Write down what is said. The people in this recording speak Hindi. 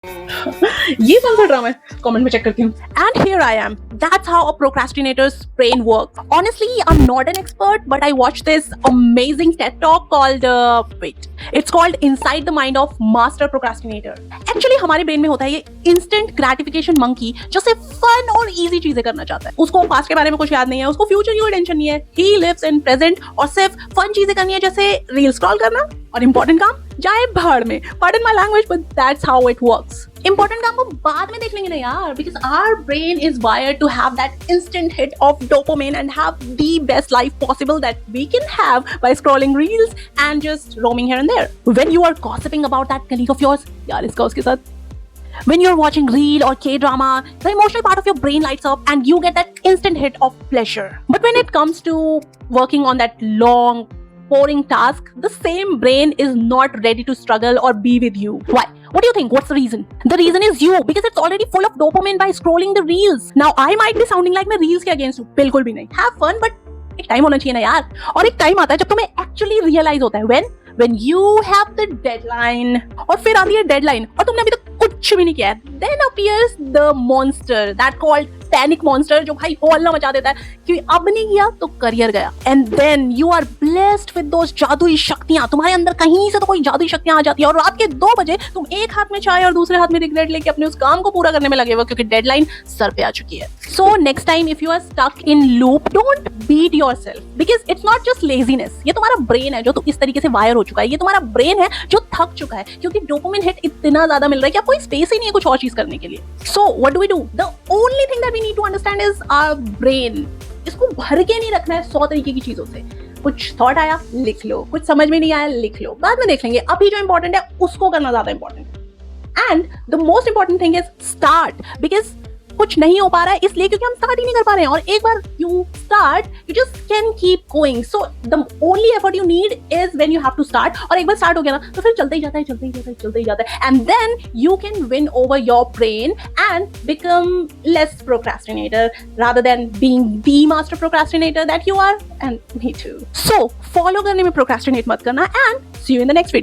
ये कौन सा ड्रामा है? कमेंट में चेक करती हूँ. And here I am. That's how a procrastinator's brain works. Honestly, I'm not an expert, but I watched this amazing TED talk called it's called Inside the Mind of Master Procrastinator. Actually, हमारे ब्रेन में होता है ये instant gratification monkey जो सिर्फ fun और easy चीजें करना चाहता है. उसको past के बारे में कुछ याद नहीं है, उसको future की कोई टेंशन नहीं है. He lives in present और सिर्फ fun चीजें करनी है जैसे रील स्क्रॉल करना और important काम जाए भाड़ में. Pardon my language, but that's how it works. Important काम को बाद में देख लेंगे ना यार, because our brain is wired to have that instant hit of dopamine and have the best life possible that we can have by scrolling reels and just roaming here and there. When you are gossiping about that colleague of yours, यार इसका उसके साथ. When you're watching reel or K-drama, the emotional part of your brain lights up and you get that instant hit of pleasure. But when it comes to working on that long, boring task, the same brain is not ready to struggle or be with you. Why? What do you think? What's the reason? The reason is you, because it's already full of dopamine by scrolling the reels. Now, I might be sounding like मैं reels के against हूँ, बिल्कुल भी नहीं. Have fun, but एक टाइम होना चाहिए ना यार. और एक टाइम आता है जब तुम्हें actually realize होता है. When you have the deadline, और फिर आती है deadline और तुमने अभी तक कुछ भी नहीं किया है. Then appears the monster that called panic monster जो भाई हॉल मचा देता है कि अब नहीं किया तो करियर गया. And then you are blessed with those जादुई शक्तियां. तुम्हारे अंदर कहीं से तो कोई जादुई शक्तियां आ जाती है और रात के 2 बजे तुम एक हाथ में चाय और दूसरे हाथ में रिग्रेट लेके अपने उस काम को पूरा करने में लगे हुए क्योंकि डेडलाइन सर पे आ चुकी है. So next time if you are stuck in loop, don't beat yourself, because it's not just laziness. ये तुम्हारा ब्रेन है जो तो इस तरीके से वायर हो चुका है. ये तुम्हारा ब्रेन है जो थक चुका है क्योंकि डोपामिन हिट इतना ज्यादा मिल रहा है कि आपको स्पेस ही नहीं है कुछ और चीज करने के लिए. So what do we do? The only thing that we need to understand is our brain. इसको भर के नहीं रखना है 100 तरीके की चीजों से. कुछ थॉट आया लिख लो, कुछ समझ में नहीं आया लिख लो, बाद में देख लेंगे. अभी जो इंपॉर्टेंट है उसको करना ज्यादा इंपॉर्टेंट है. And the most important thing is start, because कुछ नहीं हो पा रहा है इसलिए क्योंकि हम स्टार्ट ही नहीं कर पा रहे हैं. और एक बार you start you just can keep going. So the only effort you need is when you have to start. और एक बार स्टार्ट हो गया ना तो फिर चलते ही जाता है. And then you can win over your brain and become less procrastinator rather than being the master procrastinator that you are. And me too. So follow करने में procrastinate मत करना and see you in the next video.